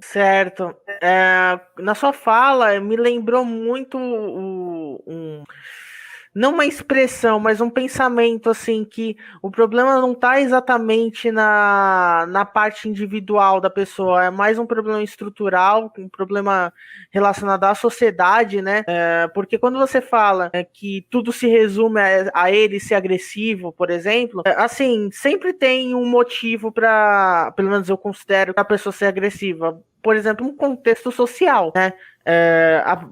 Certo. Na sua fala, me lembrou muito não uma expressão, mas um pensamento assim que o problema não está exatamente na parte individual da pessoa, é mais um problema estrutural, um problema relacionado à sociedade, né? Porque quando você fala que tudo se resume a ele ser agressivo, por exemplo, assim, sempre tem um motivo para, pelo menos eu considero, a pessoa ser agressiva. Por exemplo, um contexto social, né?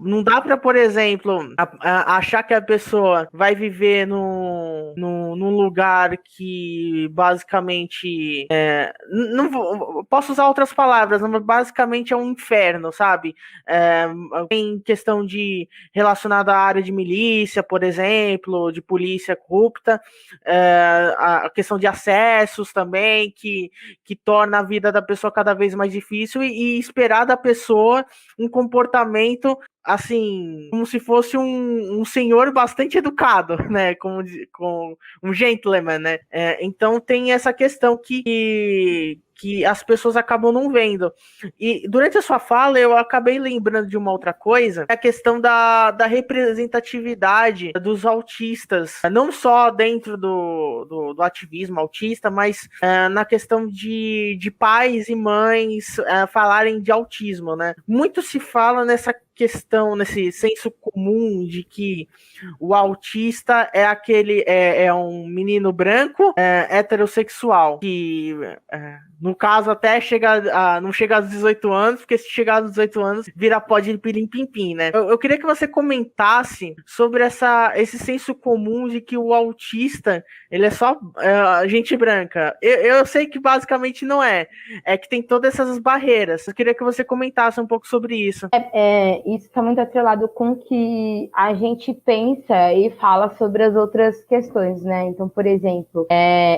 Não dá para, por exemplo, achar que a pessoa vai viver num lugar que basicamente. Não posso usar outras palavras, mas basicamente é um inferno, sabe? Em questão de relacionada à área de milícia, por exemplo, de polícia corrupta, a questão de acessos também, que torna a vida da pessoa cada vez mais difícil e esperar da pessoa um comportamento assim, como se fosse um senhor bastante educado, né? Com um gentleman, né? Então tem essa questão que as pessoas acabam não vendo. E durante a sua fala, eu acabei lembrando de uma outra coisa, a questão da representatividade dos autistas, não só dentro do ativismo autista, mas na questão de pais e mães falarem de autismo, né? Muito se fala nessa questão, nesse senso comum de que o autista é um menino branco heterossexual que no caso até não chega aos 18 anos, porque se chegar aos 18 anos vira pó de pirim-pim-pim, né? Eu queria que você comentasse sobre esse senso comum de que o autista ele é só gente branca. Eu sei que basicamente não é que tem todas essas barreiras. Eu queria que você comentasse um pouco sobre isso. Isso está muito atrelado com o que a gente pensa e fala sobre as outras questões, né? Então, por exemplo,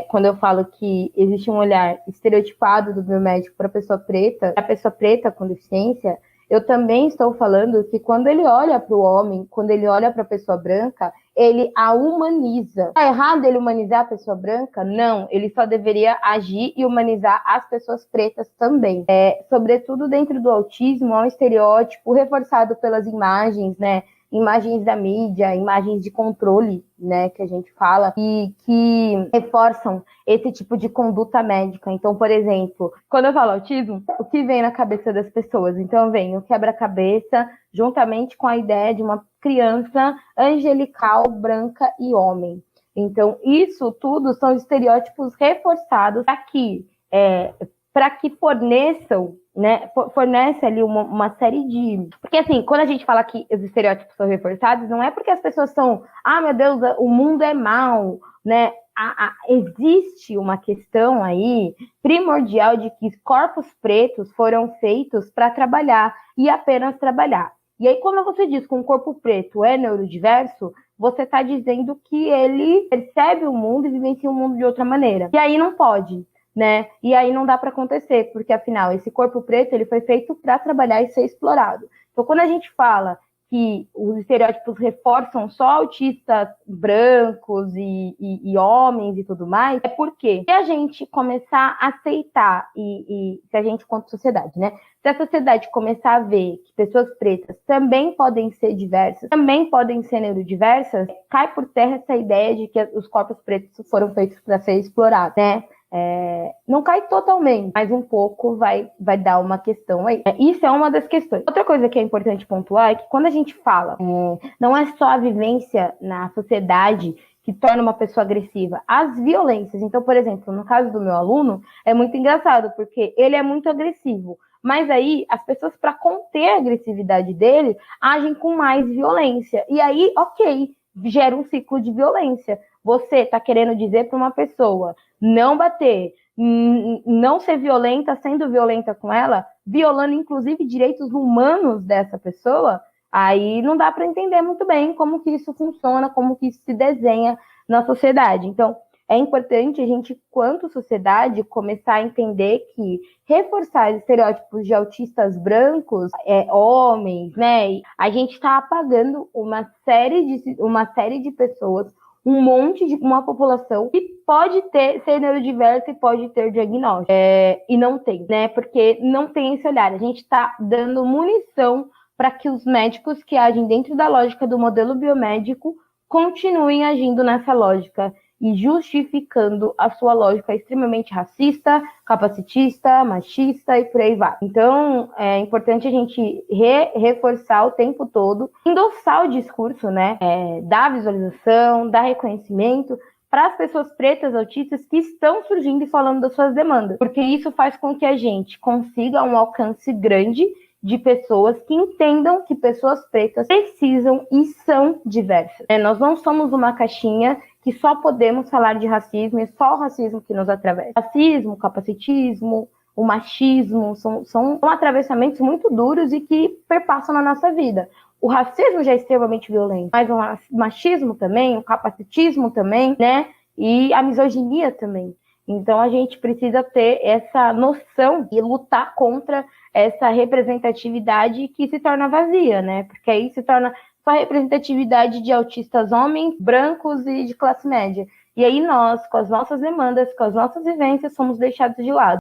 quando eu falo que existe um olhar estereotipado do biomédico para a pessoa preta com deficiência, eu também estou falando que quando ele olha para o homem, quando ele olha para a pessoa branca, ele a humaniza. Está errado ele humanizar a pessoa branca? Não, ele só deveria agir e humanizar as pessoas pretas também. Sobretudo dentro do autismo, é um estereótipo reforçado pelas imagens, né? Imagens da mídia, imagens de controle, né, que a gente fala, e que reforçam esse tipo de conduta médica. Então, por exemplo, quando eu falo autismo, o que vem na cabeça das pessoas? Então, vem o quebra-cabeça, juntamente com a ideia de uma criança angelical, branca e homem. Então, isso tudo são estereótipos reforçados para que forneçam, né, fornece ali uma série de... Porque, assim, quando a gente fala que os estereótipos são reforçados, não é porque as pessoas são, meu Deus, o mundo é mau, né? Existe uma questão aí primordial de que corpos pretos foram feitos para trabalhar e apenas trabalhar. E aí, quando você diz que um corpo preto é neurodiverso, você está dizendo que ele percebe o mundo e vivencia o mundo de outra maneira. E aí não pode, né? E aí não dá para acontecer, porque afinal esse corpo preto ele foi feito para trabalhar e ser explorado. Então, quando a gente fala que os estereótipos reforçam só autistas brancos e homens e tudo mais, é porque se a gente começar a aceitar, e se a gente, quanto sociedade, né? Se a sociedade começar a ver que pessoas pretas também podem ser diversas, também podem ser neurodiversas, cai por terra essa ideia de que os corpos pretos foram feitos para ser explorados, né? Não cai totalmente, mas um pouco vai dar uma questão aí. Isso é uma das questões. Outra coisa que é importante pontuar é que quando a gente fala, não é só a vivência na sociedade que torna uma pessoa agressiva, as violências. Então, por exemplo, no caso do meu aluno, é muito engraçado, porque ele é muito agressivo, mas aí as pessoas, para conter a agressividade dele, agem com mais violência. E aí, ok, gera um ciclo de violência. Você está querendo dizer para uma pessoa não bater, não ser violenta, sendo violenta com ela, violando inclusive direitos humanos dessa pessoa, aí não dá para entender muito bem como que isso funciona, como que isso se desenha na sociedade. Então, é importante a gente, quanto sociedade, começar a entender que reforçar estereótipos de autistas brancos, homens, né? A gente está apagando uma série de pessoas, um monte de uma população que pode ser neurodiversa e pode ter diagnóstico. E não tem, né? Porque não tem esse olhar. A gente está dando munição para que os médicos que agem dentro da lógica do modelo biomédico continuem agindo nessa lógica e justificando a sua lógica extremamente racista, capacitista, machista e por aí vai. Então, é importante a gente reforçar o tempo todo, endossar o discurso, né? Dar visualização, dar reconhecimento para as pessoas pretas autistas que estão surgindo e falando das suas demandas, porque isso faz com que a gente consiga um alcance grande de pessoas que entendam que pessoas pretas precisam e são diversas. Nós não somos uma caixinha que só podemos falar de racismo, é só o racismo que nos atravessa. Racismo, capacitismo, o machismo são atravessamentos muito duros e que perpassam na nossa vida. O racismo já é extremamente violento, mas o machismo também, o capacitismo também, né? E a misoginia também. Então a gente precisa ter essa noção e lutar contra essa representatividade que se torna vazia, né? Porque aí se torna só representatividade de autistas homens, brancos e de classe média. E aí nós, com as nossas demandas, com as nossas vivências, somos deixados de lado.